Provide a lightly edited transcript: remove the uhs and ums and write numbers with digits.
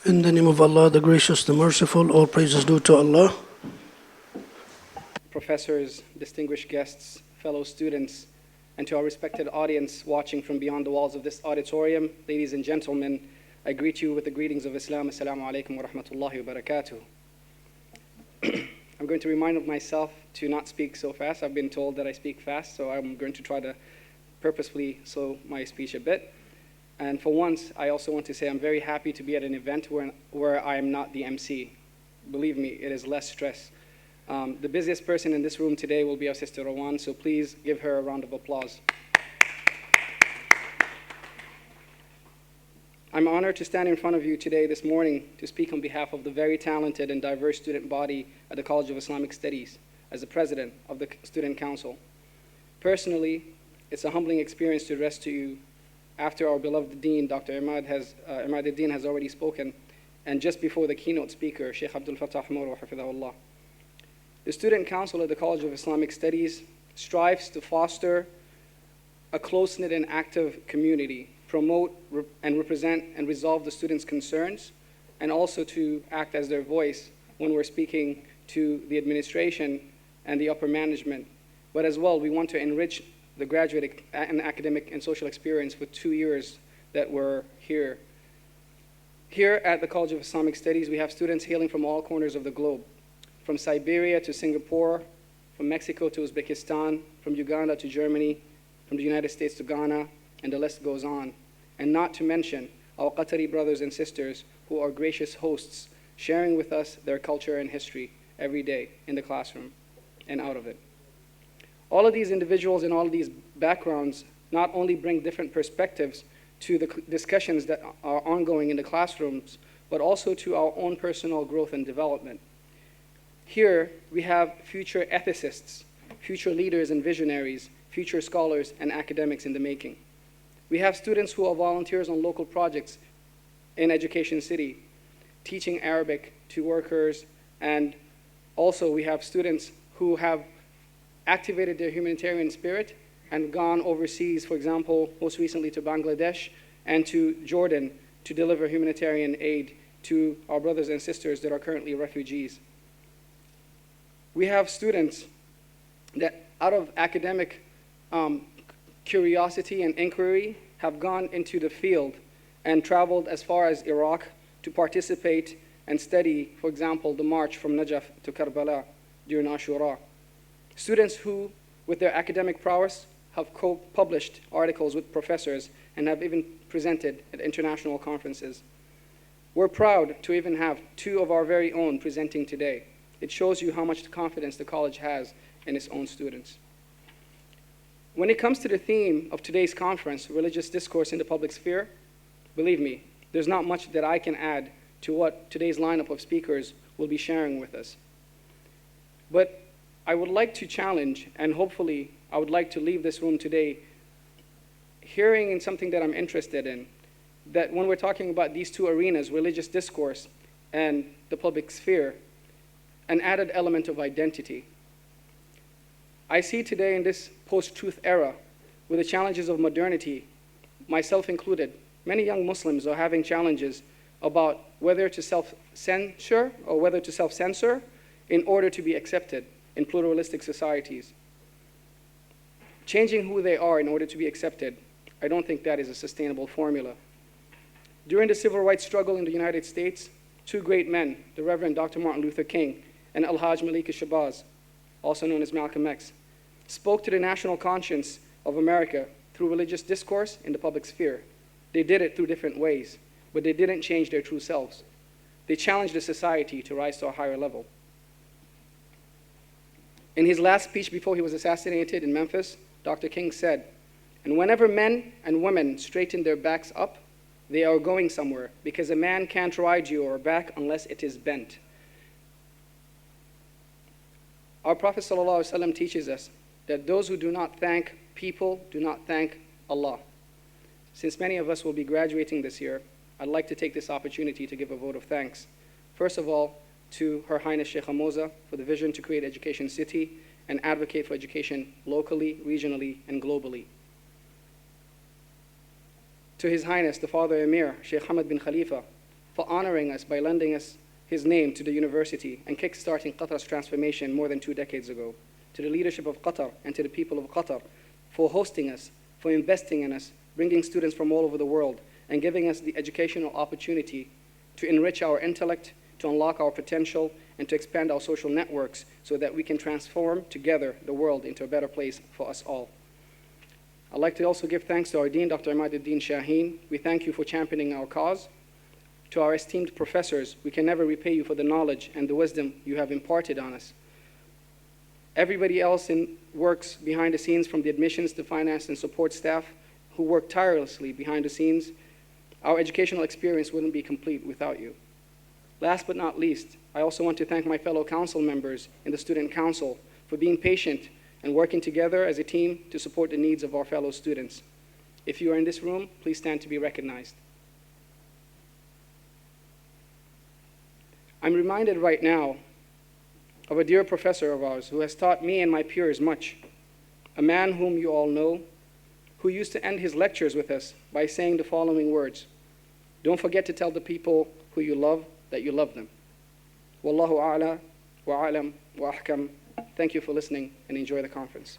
In the name of Allah, the gracious, the merciful, all praises due to Allah. Professors, distinguished guests, fellow students, and to our respected audience watching from beyond the walls of this auditorium, ladies and gentlemen, I greet you with the greetings of Islam. Assalamu alaikum wa rahmatullahi wa barakatuh. I'm going to remind myself to not speak so fast. I've been told that I speak fast, so I'm going to try to purposefully slow my speech a bit. And for once, I also want to say I'm very happy to be at an event where I am not the MC. Believe me, it is less stress. The busiest person in this room today will be our sister Rawan, so please give her a round of applause. I'm honored to stand in front of you today, this morning, to speak on behalf of the very talented and diverse student body at the College of Islamic Studies as the president of the Student Council. Personally, it's a humbling experience to address to you after our beloved Dean, Dr. Imad al-Din has already spoken, and just before the keynote speaker, Sheikh Abdul Fattah Moor, hafidhahullah. The Student Council at the College of Islamic Studies strives to foster a close-knit and active community, promote and represent and resolve the students' concerns, and also to act as their voice when we're speaking to the administration and the upper management. But as well, we want to enrich the graduate and academic and social experience for 2 years that we're here. Here at the College of Islamic Studies, we have students hailing from all corners of the globe, from Siberia to Singapore, from Mexico to Uzbekistan, from Uganda to Germany, from the United States to Ghana, and the list goes on. And not to mention our Qatari brothers and sisters who are gracious hosts, sharing with us their culture and history every day in the classroom and out of it. All of these individuals and all of these backgrounds not only bring different perspectives to the discussions that are ongoing in the classrooms, but also to our own personal growth and development. Here, we have future ethicists, future leaders and visionaries, future scholars and academics in the making. We have students who are volunteers on local projects in Education City, teaching Arabic to workers, and also we have students who have activated their humanitarian spirit and gone overseas, for example, most recently to Bangladesh and to Jordan to deliver humanitarian aid to our brothers and sisters that are currently refugees. We have students that out of academic curiosity and inquiry have gone into the field and traveled as far as Iraq to participate and study, for example, the march from Najaf to Karbala during Ashura. Students who, with their academic prowess, have co-published articles with professors and have even presented at international conferences. We're proud to even have 2 of our very own presenting today. It shows you how much confidence the college has in its own students. When it comes to the theme of today's conference, religious discourse in the public sphere, believe me, there's not much that I can add to what today's lineup of speakers will be sharing with us. But I would like to challenge, and hopefully I would like to leave this room today hearing in something that I'm interested in, that when we're talking about these 2 arenas, religious discourse and the public sphere, an added element of identity. I see today in this post-truth era, with the challenges of modernity, myself included, many young Muslims are having challenges about whether to self-censor or whether to self-censor in order to be accepted in pluralistic societies. Changing who they are in order to be accepted, I don't think that is a sustainable formula. During the civil rights struggle in the United States, 2 great men, the Reverend Dr. Martin Luther King and Al-Hajj Malik Shabazz, also known as Malcolm X, spoke to the national conscience of America through religious discourse in the public sphere. They did it through different ways, but they didn't change their true selves. They challenged the society to rise to a higher level. In his last speech before he was assassinated in Memphis, Dr. King said, "And whenever men and women straighten their backs up, they are going somewhere, because a man can't ride your back unless it is bent." Our Prophet ﷺ teaches us that those who do not thank people do not thank Allah. Since many of us will be graduating this year, I'd like to take this opportunity to give a vote of thanks. First of all, to Her Highness Sheikh Moza for the vision to create Education City and advocate for education locally, regionally, and globally. To His Highness, the Father Emir, Sheikh Hamad bin Khalifa, for honoring us by lending us his name to the university and kickstarting Qatar's transformation more than 2 decades ago, to the leadership of Qatar and to the people of Qatar for hosting us, for investing in us, bringing students from all over the world, and giving us the educational opportunity to enrich our intellect, to unlock our potential, and to expand our social networks so that we can transform together the world into a better place for us all. I'd like to also give thanks to our Dean, Dr. Imaduddin Shaheen. We thank you for championing our cause. To our esteemed professors, we can never repay you for the knowledge and the wisdom you have imparted on us. Everybody else works behind the scenes, from the admissions to finance and support staff, who work tirelessly behind the scenes. Our educational experience wouldn't be complete without you. Last but not least, I also want to thank my fellow council members in the Student Council for being patient and working together as a team to support the needs of our fellow students. If you are in this room, please stand to be recognized. I'm reminded right now of a dear professor of ours who has taught me and my peers much, a man whom you all know, who used to end his lectures with us by saying the following words: "Don't forget to tell the people who you love that you love them." Wallahu a'la wa a'lam wa ahkam. Thank you for listening and enjoy the conference.